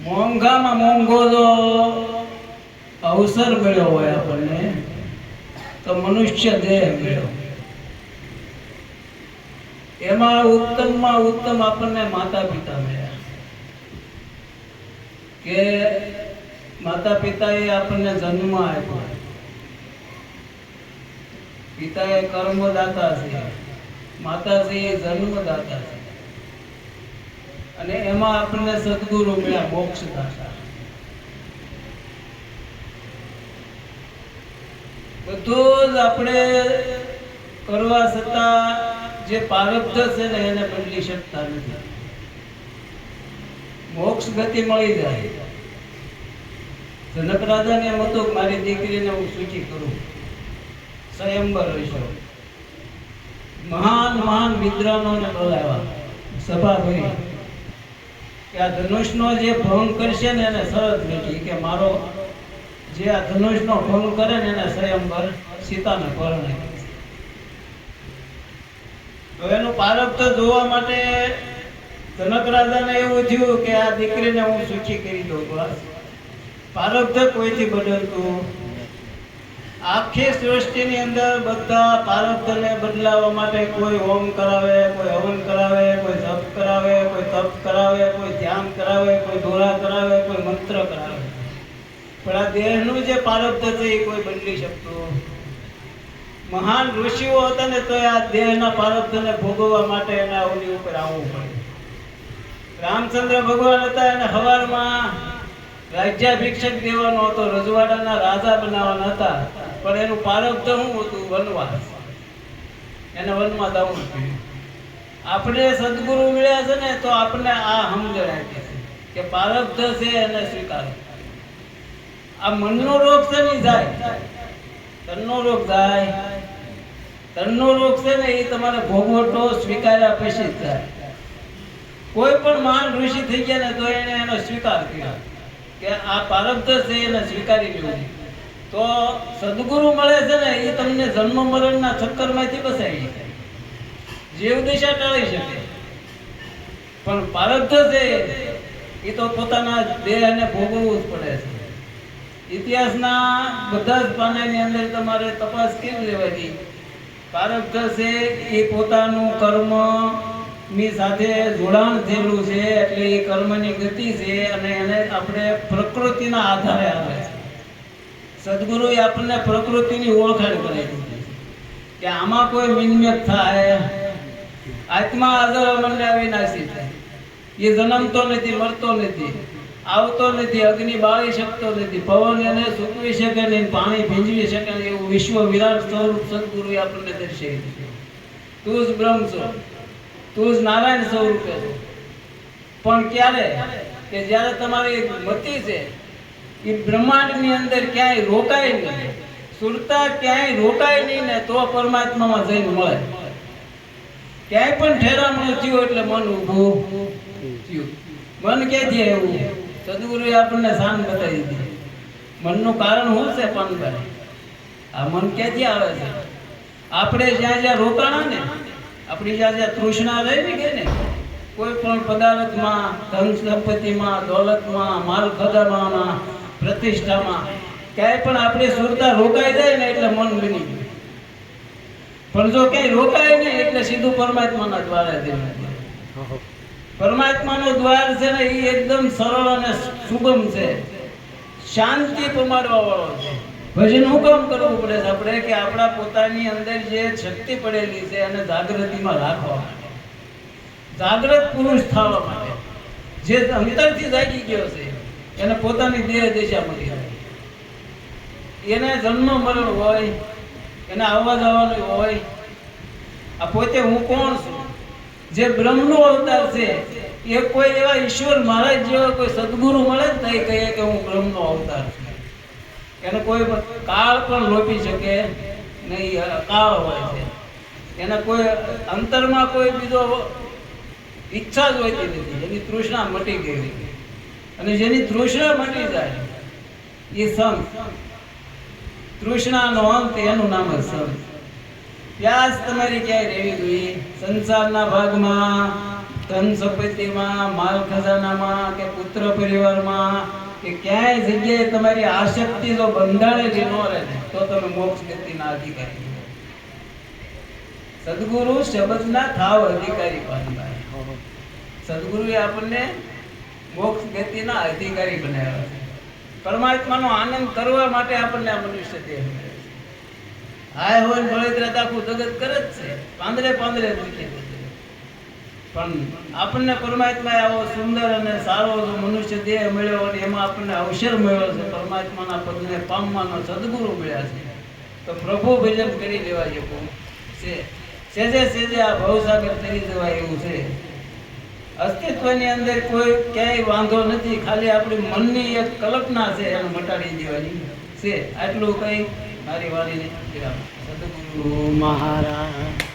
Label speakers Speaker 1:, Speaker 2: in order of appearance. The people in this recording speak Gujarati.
Speaker 1: મોંઘામાં મોંઘો જો અવસર મળ્યો હોય આપણને તો મનુષ્ય દેહ મળ્યો. એમાં ઉત્તમમાં ઉત્તમ આપણને માતા પિતા મળ્યા કે માતા પિતાએ આપણને જન્મ આપ્યો. પિતા એ કર્મદાતા છે, માતાજી એ જન્મદાતા છે, અને એમાં આપણને સદગુરુ મળ્યા મોક્ષદાતા. બધું જ આપણે કરવા છતાં જે પ્રારબ્ધ છે ને એને બદલી શકતા નથી. મોક્ષ ગતિ મળી જાય. જનક રાજાને એમ હતું કે મારી દીકરીને હું સૂચિ કરું, સ્વયંવર હશો. મહાન મહાન વિદ્વાનોને બોલાવ્યા, સભા ભરી કે આ ધનુષનો જે ભંગ કરશે ને એને શરત બેઠી કે મારો જે આ ધનુષનો ભંગ કરે ને એને સ્વયંવર સીતાને પરણે. તો એનું પ્રારબ્ધ જોવા માટે જનક રાજાને એવું થયું કે આ દીકરીને હું સૂચિ કરી દઉં. પ્રારબ્ધ કોઈથી બદલતું. આખી સૃષ્ટિની અંદર બધા પ્રારબ્ધને બદલાવવા માટે કોઈ હોમ કરાવે, કોઈ હવન કરાવે, કોઈ જપ કરાવે, કોઈ તપ કરાવે, કોઈ ધ્યાન કરાવે, કોઈ દોરા કરાવે, કોઈ મંત્ર કરાવે, પણ આ દેહનું જે પ્રારબ્ધ છે એ કોઈ બદલી શકતું. મહાન ઋષિઓ હતા ને તો આ દેહના પ્રારબ્ધને ભોગવવા માટે એના ઓલી ઉપર આવવું પડે. રામચંદ્ર ભગવાન હતા એને હવારમાં રાજ્યાભિષેક દેવાનો હતો, રજવાડાના રાજા બનાવવાના હતા, પણ એનું પ્રારબ્ધ શું હતું? વનવાસ. એને વનમાં જવું જોઈએ. આપણે સદગુરુ મળ્યા છે ને તો આપણે આ સમજણ આપી છે કે પ્રારબ્ધ છે એને સ્વીકારો. આ મનનો રોગ છે ને જાય, તનનો રોગ જાય. તનનો રોગ છે ને એ તમારે ભોગવટો સ્વીકાર્યા પછી જ જાય. કોઈ પણ મહાન ઋષિ થઈ ગયા ને તો એને એનો સ્વીકાર કર્યો કે આ પ્રારબ્ધ છે એને સ્વીકારી લેવું. તો સદગુરુ મળે છે ને એ તમને જન્મ મરણના ચક્કરમાંથી બચાવી શકે, જીવ દિશા ટાળી શકે. પણ પ્રારબ્ધ છે એ તો પોતાના દેહને ભોગવવું જ પડે છે. ઇતિહાસના બધા જ પાનાની અંદર તમારે તપાસ કેમ લેવાની? પ્રારબ્ધ છે એ પોતાનું કર્મ ની સાથે જોડાણ થયેલું છે, એટલે એ કર્મની ગતિ છે અને એને આપણે પ્રકૃતિના આધારે આવે છે. સદગુરુએ આપણને પ્રકૃતિની ઓળખાણ કરાવી દીધી કે આમાં કોઈ મિનમેટ થાય. આત્મા અજર અમરને અવિનાશી થાય. એ જન્મતો નથી, મરતો નથી, આવતો નથી, અગ્નિ બાળી શકતો નથી, પવન એને સૂકવી શકે નહીં, પાણી ભીંજવી શકે નહીં, એવું વિશ્વ વિરાટ સ્વરૂપ સદગુરુએ આપણને દર્શાવી દીધું. તું જ બ્રહ્મ છો, તું જ નારાયણ સ્વરૂપે છો. પણ ક્યારે? કે જ્યારે તમારી મતિ છે એ બ્રહ્માંડની અંદર ક્યાંય રોકાય નહીં, સુરતા ક્યાંય રોકાય નહીં ને તો પરમાત્મામાં જઈને મળે. ક્યાંય પણ ઠેરામણું થયું એટલે મન ઊભું થયું. મન ક્યાંથી એવું? સદગુરુએ આપણને શાન બતાવી દીધી. મનનું કારણ શું છે? પણ આ મન ક્યાંથી આવે છે? આપણે જ્યાં જ્યાં રોકાણા ને, આપણી જ્યાં તૃષ્ણા રહી ગઈ ને, કોઈ પણ પદાર્થમાં, ધન સંપત્તિમાં, દોલતમાં, માલ ખજાનામાં, પ્રતિષ્ઠામાં, ક્યાંય પણ આપણી સુરતા રોકાઈ જાય ને એટલે મન બની ગયું. પણ જો ક્યાંય રોકાય નહીં એટલે સીધું પરમાત્માના દ્વારે જઈને. પરમાત્માનો દ્વાર છે ને એ એકદમ સરળ અને સુગમ છે, શાંતિ પમાડવા વાળો છે. ભજન હું કામ કરવું પડે છે આપણે? કે આપણા પોતાની અંદર જે શક્તિ પડેલી છે એને જાગૃતિમાં રાખવા માટે, જાગૃત પુરુષ થવા માટે. જે અંતરથી જાગી ગયો છે એને પોતાની દેહ દિશા મળી જાય. એને જન્મ મરણ હોય, એને આવવા જવાનું હોય. આ પોતે હું કોણ છું? જે બ્રહ્મનો અવતાર છે એ કોઈ એવા ઈશ્વર મહારાજ જેવા કોઈ સદગુરુ મળે જ નહીં કહીએ કે હું બ્રહ્મનો અવતાર છું. એને કોઈ કાળ પણ લોપી શકે નહીં, કાળ હોય છે. એને કોઈ અંતરમાં કોઈ બીજો ઈચ્છા જ હોતી નથી. એની તૃષ્ણા મટી ગઈ, અને જેની તૃષ્ણા મટી જાય એ સંત. તૃષ્ણાનો અંત એનું નામ જ સંત. પ્યાસ તમારી ક્યાંય રહેવી જોઈએ સંસારના ભાગમાં, ધન સંપત્તિમાં, માલ ખજાનામાં કે પુત્ર પરિવારમાં કે ક્યાંય જગ્યાએ તમારી આસક્તિ જો બંધાણેલી ન રહે તો તમે મોક્ષ ગતિના અધિકારી. સદગુરુ શબ્દના થાવ અધિકારી પામ્યા. સદગુરુએ આપણને મોક્ષ ગતિના અધિકારી બનાવ્યા છે. પરમાત્માનો આનંદ કરવા માટે આપણને આ મનુષ્ય દેહ મળ્યો છે. હાય હોય બળતરા આખું જગત કરે જ છે, પાંદડે પાંદડે મૂકી દે છે. પણ આપણને પરમાત્માએ આવો સુંદર અને સારો જો મનુષ્ય દેહ મળ્યો અને એમાં આપણને અવસર મળ્યો છે પરમાત્માના પદને પામવાનો, સદગુરુ મળ્યા છે, તો પ્રભુ ભજન કરી લેવા જેવું છે. સેજે સેજે આ ભવસાગર તરી જવાય એવું છે. અસ્તિત્વની અંદર કોઈ ક્યાંય વાંધો નથી, ખાલી આપણી મનની એક કલ્પના છે એને મટાડી દેવાની છે. આટલું કઈ મારી વાણીને સદગુરુ મહારાજ.